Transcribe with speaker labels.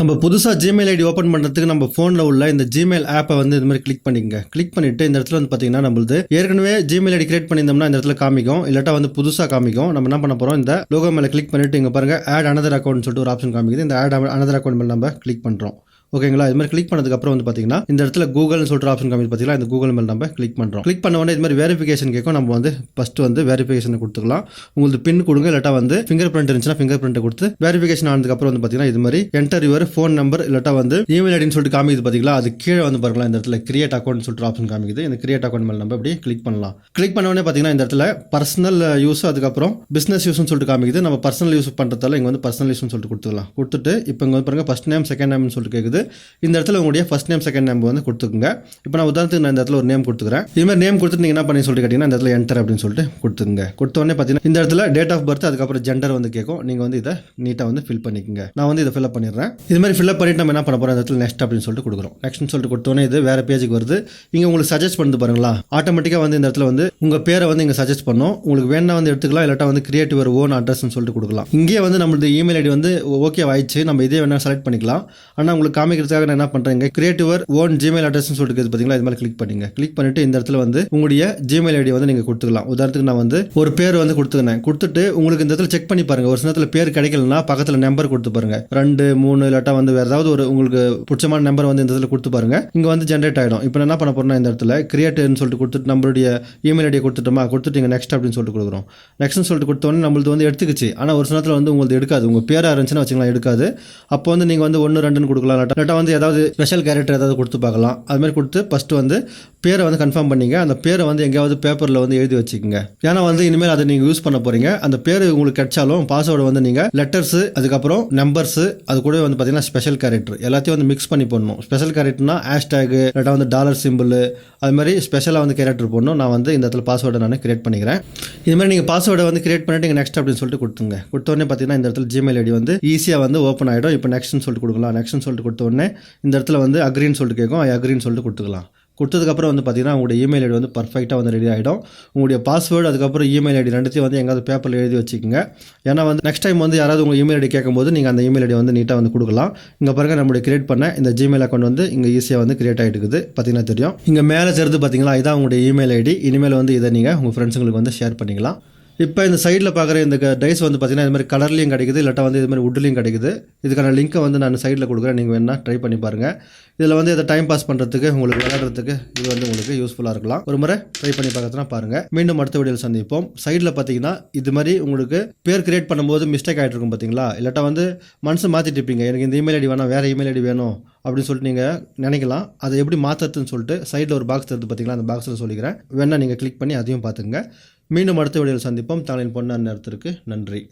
Speaker 1: நம்ம புதுசாக Gmail ID open பண்ணுறதுக்கு நம்ம ஃபோனில் உள்ள இந்த ஜிமெயில் ஆப்பை வந்து இது மாதிரி கிளிக் பண்ணிக்கங்க. கிளிக் பண்ணிவிட்டு இந்த இடத்துல வந்து பார்த்தீங்கன்னா நம்மளுது ஏற்கனவே ஜிமெயில் ஐடி கிரியேட் பண்ணியிருந்தோம்னா இந்த இடத்துல காமிக்கும், இல்லாட்டா வந்து புதுசாக காமிக்கும். நம்ம என்ன பண்ண போகிறோம், இந்த லோகோ மேலே கிளிக் பண்ணிவிட்டு இங்கே பாருங்கள் ஆட் அனதர் அக்கௌண்ட் சொல்லிட்டு ஒரு ஆப்ஷன் காமிக்குது. இந்த ஆட் அனதர் அக்கௌண்ட் மேலே நம்ம கிளிக் பண்ணுறோம். ஓகேங்களா, இது மாதிரி கிளிக் பண்ணதுக்கப்புறம் வந்து பார்த்தீங்கன்னா இந்த இடத்துல கூகுள்னு சொல்லிட்டு ஆப்ஷன் காமிச்சு பார்த்தீங்கன்னா இந்த கூகுள் மேலே நம்ம கிளிக் பண்ணுறோம். கிளிக் பண்ண உடனே இது மாதிரி வெரிஃபிகேஷன் கேட்கும். நம்ம வந்து ஃபஸ்ட்டு வந்து வெரிஃபிகேஷன் கொடுத்துக்கலாம். உங்களுக்கு பின் கொடுங்க, இல்லாட்டா வந்து ஃபிங்கர் பிரிண்ட் இருந்துச்சுன்னா ஃபிங்கர் பிரிண்ட் கொடுத்து வெரிஃபிகேஷன் ஆனதுக்கப்புறம் வந்து பார்த்தீங்கன்னா இது மாதிரி என்டர் யுவர் ஃபோன் நம்பர் இல்லாட்டா வந்து இமெயில் ஐடின்னு சொல்லிட்டு காமிக்குது பார்த்தீங்களா. அது கீழே வந்து பாருங்களா இந்த இடத்துல கிரியேட் அக்கௌண்ட் சொல்லிட்டு ஆப்ஷன் காமிக்குது. இந்த கிரியேட் அக்கௌண்ட் மேலே நம்ம அப்படியே கிளிக் பண்ணலாம். கிளிக் பண்ண உடனே பார்த்தீங்கன்னா இந்த இடத்துல பர்சனல் யூஸ் அதுக்கப்புறம் பிஸ்னஸ் யூஸ்னு சொல்லிட்டு காமிக்குது. நம்ம பர்சனல் யூஸ் பண்ணுறதால இங்கே வந்து பர்சனல் யூஸ்னு சொல்லிட்டு கொடுத்துக்கலாம். கொடுத்துட்டு இப்போ இங்கே வந்து பாருங்கள் ஃபர்ஸ்ட் நேம் செகண்ட் நேம்னு சொல்லிட்டு கேட்குது. இந்த இடத்துல உங்களுடைய ஃபர்ஸ்ட் நேம் செகண்ட் நேம் வந்து கொடுத்துக்குங்க. இப்போ நான் உதாரணத்துக்கு நான் இந்த இடத்துல ஒரு நேம் கொடுத்துக்கிறேன். இது மாதிரி நேம் கொடுத்துட்டு நீங்கள் என்ன பண்ணி சொல்லிட்டு கேட்டிங்கன்னா இந்த இடத்துல என்டர் அப்படின்னு சொல்லிட்டு கொடுத்துங்க. கொடுத்தோடனே பார்த்தீங்கன்னா இந்த இடத்துல டேட் ஆஃப் பர்த் அதுக்கப்புறம் ஜெண்டர் வந்து கேட்கும். நீங்கள் வந்து இதை நீட்டாக வந்து ஃபில் பண்ணிக்கங்க. நான் வந்து இதை ஃபில்அப் பண்ணிடுறேன். இது மாதிரி ஃபில்அப் பண்ணிட்டு நம்ம என்ன பண்ண போகிறோம், இந்த இடத்துல நெக்ஸ்ட் அப்படின்னு சொல்லிட்டு கொடுக்குறோம். நெக்ஸ்ட்னு சொல்லிட்டு கொடுத்தோன்னே இது வேறு பேஜுக்கு வருது. இங்கே உங்களுக்கு சஜஸ்ட் பண்ணி பாருங்களா, ஆட்டோமேட்டிக்காக வந்து இந்த இடத்துல வந்து உங்கள் பேரை வந்து இங்கே சஜஸ்ட் பண்ணும். உங்களுக்கு வேணா வந்து எடுத்துக்கலாம், இல்லாட்டா வந்து கிரியேட் யுவர் ஓன் அட்ரஸ்ன்னு சொல்லிட்டு கொடுக்கலாம். இங்கே வந்து நம்மளது இமெயில் ஐடி வந்து ஓகே ஆயிடுச்சு, நம்ம இதே வேணா செலக்ட் பண்ணிக்கலாம். ஆனால் உங்களுக்கு காமிக்கிறதுக்காக நான் என்ன பண்ணுறேன், கிரியேட் யுவர் ஓன் ஜிமெயில் அட்ரஸ்னு சொல்லிட்டு பார்த்தீங்களா, இது மாதிரி கிளிக் பண்ணிங்க. கிளிக் பண்ணிட்டு இந்த இடத்துல வந்து உங்களுடைய ஜிமெயில் ஐடி வந்து நீங்கள் கொடுத்துக்கலாம். உதாரணத்துக்கு நான் வந்து ஒரு பேர் வந்து கொடுத்துக்கிறேன். கொடுத்துட்டு உங்களுக்கு இந்த இடத்துல செக் பண்ணி பாருங்க. ஒரு சில பேர் கிடைக்கலன்னா பக்கத்தில் நம்பர் கொடுத்து பாருங்க, 2 3 இல்லாட்டா வந்து வேறு ஏதாவது ஒரு உங்களுக்கு பிடிச்சமான நம்பர் வந்து இந்த இடத்துல கொடுத்து பாருங்க. இங்கே வந்து ஜென்ரேட் ஆகிடும். இப்போ என்ன பண்ண போறோம்னா இந்த இடத்துல கிரியேட்னு சொல்லிட்டு கொடுத்துட்டு நம்மளுடைய இமெயில் ஐடியை கொடுத்துட்டோமா, கொடுத்துட்டு இங்கே நெக்ஸ்ட் அப்படின்னு சொல்லிட்டு கொடுக்குறோம். நெக்ஸ்ட்னு சொல்லிட்டு கொடுத்தோன்னே நம்மளுக்கு வந்து எடுத்துக்கிச்சு. ஆனால் ஒரு சில வந்து உங்களுக்கு எடுக்காது. உங்கள் பேராக இருந்துச்சுன்னா வச்சுக்கலாம் எடுக்காது. அப்போ வந்து நீங்கள் வந்து 1 2ன்னு கொடுக்கலாம், இல்லாட்டா வந்து ஏதாவது ஸ்பெஷல் கேரக்டர் ஏதாவது கொடுத்து பார்க்கலாம். அதுமாதிரி கொடுத்து ஃபஸ்ட்டு வந்து பேரை வந்து கன்ஃபார்ம் பண்ணிங்க. அந்த பேரை வந்து எங்கேயாவது பேப்பரில் வந்து எழுதி வச்சுக்கோங்க. ஏன்னா வந்து இனிமேல் அதை நீங்கள் யூஸ் பண்ண போகிறீங்க. அந்த பேர் உங்களுக்கு கிடைச்சாலும் பாஸ்வேர்டு வந்து நீங்கள் லெட்டர்ஸு அதுக்கப்புறம் நம்பர்ஸு அது கூட வந்து பார்த்தீங்கன்னா ஸ்பெஷல் கேரக்டர் எல்லாத்தையும் வந்து மிக்ஸ் பண்ணி போடணும். ஸ்பெஷல் கேரக்டர்னா ஹேஷ்டேக் இல்லாட்டா வந்து டாலர் சிம்பிள் அது மாதிரி ஸ்பெஷலாக வந்து கேரக்டர் போடணும். நான் வந்து இந்த இடத்துல பாஸ்வேர்டை நான் கிரியேட் பண்ணிக்கிறேன். இது மாதிரி நீங்கள் பாஸ்வேர்டை வந்து கிரியேட் பண்ணிட்டு நீங்கள் நெக்ஸ்ட் அப்படின்னு சொல்லிட்டு கொடுத்துங்க. கொடுத்தோடனே பார்த்தீங்கன்னா இந்த இடத்துல ஜிமெயில் ஐடி வந்து ஈஸியாக வந்து ஓப்பன் ஆகிடும். இப்போ நெக்ஸ்ட்னு சொல்லிட்டு கொடுக்கலாம். நெக்ஸ்ட்னு சொல்லிட்டு கொடுத்த உடனே இந்த இடத்துல வந்து அக்ரின்னு சொல்லிட்டு கேட்கும். அக்ரின்னு சொல்லிட்டு கொடுத்துக்கலாம். கொடுத்ததுக்கப்புறம் வந்து பார்த்தீங்கன்னா உங்களுடைய இமெயில் ஐடி வந்து பர்ஃபெக்டாக வந்து ரெடி ஆகிடும். உங்களுடைய பாஸ்வேர்டு அதுக்கப்புறம் இமெயில் ஐடி ரெண்டுத்தையும் வந்து எங்காவது பேப்பரில் எழுதி வச்சுக்கோங்க. ஏன்னா வந்து நெக்ஸ்ட் டைம் வந்து யாராவது உங்கள் இமெயில் ஐடி கேட்கும்போது நீங்கள் அந்த இமெயில் ஐடி வந்து நீட்டாக வந்து கொடுக்கலாம். இங்கே பாருங்கள் நம்மளுடைய கிரியேட் பண்ண இந்த ஜிமெயில் அக்கௌண்ட் வந்து இங்கே ஈஸியாக வந்து கிரியேட் ஆகிட்டு இருக்குது. பார்த்தீங்கன்னா தெரியும். இங்கே மேலே சேர்ந்து பார்த்தீங்களா, இதான் உங்களுடைய இமெயில் ஐடி. இனிமேல் வந்து இதை நீங்கள் உங்கள் ஃப்ரெண்ட்ஸுங்களுக்கு வந்து ஷேர் பண்ணிக்கலாம். இப்போ இந்த சைடில் பார்க்குற இந்த டைஸ் வந்து பார்த்தீங்கன்னா இது மாதிரி கலர்லேயும் கிடைக்குது, இல்லாட்டா வந்து இது மாதிரி வுட்லேயும் கிடைக்குது. இதுக்கான லிங்க்கை வந்து நான் சைடில் கொடுக்குறேன். நீங்கள் வேணால் ட்ரை பண்ணி பாருங்கள். இதில் வந்து இதை டைம் பாஸ் பண்ணுறதுக்கு உங்களுக்கு விளையாடுறதுக்கு இது வந்து உங்களுக்கு யூஸ்ஃபுல்லாக இருக்கலாம். ஒரு முறை ட்ரை பண்ணி பார்க்கறதுனா பாருங்கள். மீண்டும் அடுத்த வீடியோவில் சந்திப்போம். சைடில் பார்த்தீங்கன்னா இது மாதிரி உங்களுக்கு பேர் கிரியேட் பண்ணும்போது மிஸ்டேக் ஆகிட்டு இருக்கும் பார்த்தீங்களா, இல்லாட்டா வந்து மனசு மாற்றிட்டு இருப்பீங்க. எனக்கு இந்த இமெயில் ஐடி வேணாம், வேறு இமெயில் ஐடி வேணும் அப்படின்னு சொல்லிட்டு நீங்கள் நினைக்கலாம். அதை எப்படி மாற்றுறதுன்னு சொல்லிட்டு சைடில் ஒரு பாக்ஸ் தருது பார்த்தீங்களா, அந்த பாக்ஸில் சொல்லிக்கிறேன். வேணால் நீங்கள் கிளிக் பண்ணி அதையும் பார்த்துங்க. மீண்டும் அடுத்த வீடியோவில் சந்திப்போம். தங்களின் பொன்னான நேரத்திற்கு நன்றி.